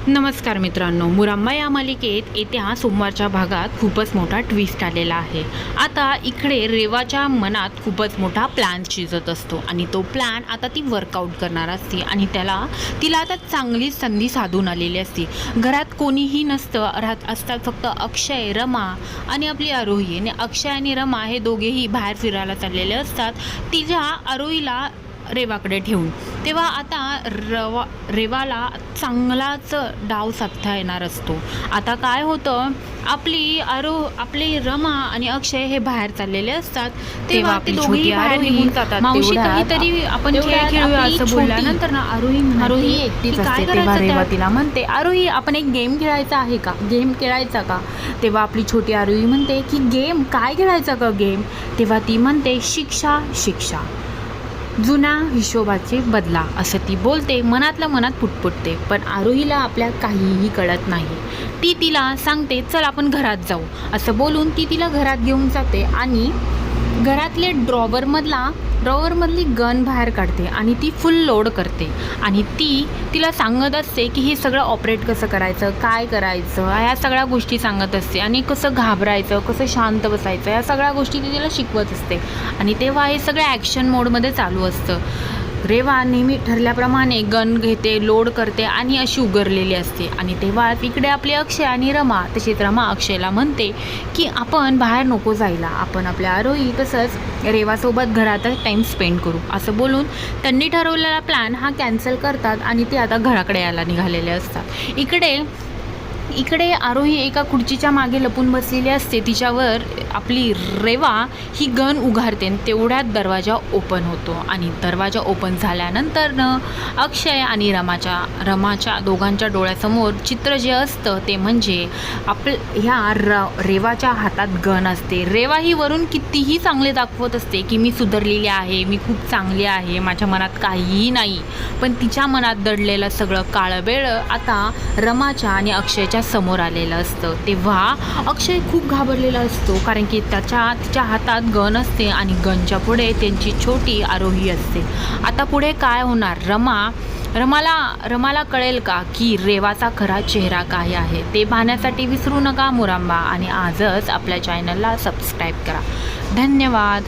नमस्कार मित्रांनो, मुरांबा या मालिकेत येत्या सोमवारच्या भागात खूपच मोठा ट्विस्ट आलेला आहे। आता इकडे रेवाच्या मनात खूपच मोठा प्लॅन शिजत असतो आणि तो प्लॅन आता ती वर्कआउट करणार असते आणि तिला आता चांगली संधी साधून आलेली असते। घरात कोणीही नसतं, असतात फक्त अक्षय, रमा आणि आपली आरोही। आणि अक्षय आणि रमा हे दोघेही बाहेर फिरायला चाललेले असतात तिच्या आरोहीला रेवाकडे ठेवून। तेव्हा आता रेवाला चांगलाच डाव साधता येणार असतो। आता काय होतं, आपली रमा आणि अक्षय हे बाहेर चाललेले असतात तेव्हा ते दोघेही बाहेर निघून जातात। मावशी कधीतरी आपण खेळ खेळूया असं बोलल्यानंतर ना आरोही एकटीच असते। तेव्हा रेवा तिला म्हणते, आरोही आपण एक गेम खेळायचा आहे का, गेम खेळायचा का? तेव्हा आपली छोटी आरोही म्हणते की गेम काय खेळायचा का गेम? तेव्हा ती म्हणते शिक्षा शिक्षा, जुना हिशोबाचे बदला असं ती बोलते। मनातल्या मनात पुटपुटते, पण आरोहीला आपल्या काहीही कळत नाही। ती तिला सांगते चल आपण घरात जाऊ असं बोलून ती तिला घरात घेऊन जाते आणि घरातले ड्रॉवरमधली गन बाहेर काढते आणि ती फुल लोड करते आणि तिला सांगत असते की हे सगळं ऑपरेट कसं करायचं, काय करायचं, ह्या सगळ्या गोष्टी सांगत असते आणि कसं घाबरायचं, कसं शांत बसायचं, या सगळ्या गोष्टी ती तिला शिकवत असते। आणि तेव्हा हे सगळं ॲक्शन मोडमध्ये चालू असतं। रेवा नेहमी ठरल्याप्रमाणे गन घेते, लोड करते आणि अशी उगरलेली असते। आणि तेव्हा तिकडे आपले अक्षय आणि रमा, तसेच रमा अक्षयला म्हणते की आपण बाहेर नको जायला, आपण आपल्या आरोही तसंच रेवासोबत घरातच टाईम स्पेंड करू असं बोलून त्यांनी ठरवलेला प्लॅन हा कॅन्सल करतात आणि ते आता घराकडे यायला निघालेले असतात। इकडे आरोही एका खुर्चीच्या मागे लपून बसलेली असते। तिच्यावर आपली रेवा ही गन उघारते, तेवढ्यात दरवाजा ओपन होतो आणि दरवाजा ओपन झाल्यानंतर अक्षय आणि रमाच्या दोघांच्या डोळ्यासमोर चित्र जे असतं ते म्हणजे रेवाच्या हातात गन असते। रेवा ही वरून कितीही चांगले दाखवत असते की मी सुधारलेली आहे, मी खूप चांगली आहे, माझ्या मनात काहीही नाही, पण तिच्या मनात दडलेलं सगळं काळबेळ आता रमाच्या आणि अक्षयच्या समोर आलेलं असतं। तेव्हा अक्षय खूप घाबरलेला असतो, कारण की तिच्या हातात गन असते आणि गनच्या पुढे त्यांची छोटी आरोही असते। आता पुढे काय होणार, रमाला कळेल का की रेवाचा खरा चेहरा काय आहे? ते पाहण्यासाठी विसरू नका मुरांबा आणि आजच आपल्या चॅनलला सबस्क्राईब करा। धन्यवाद।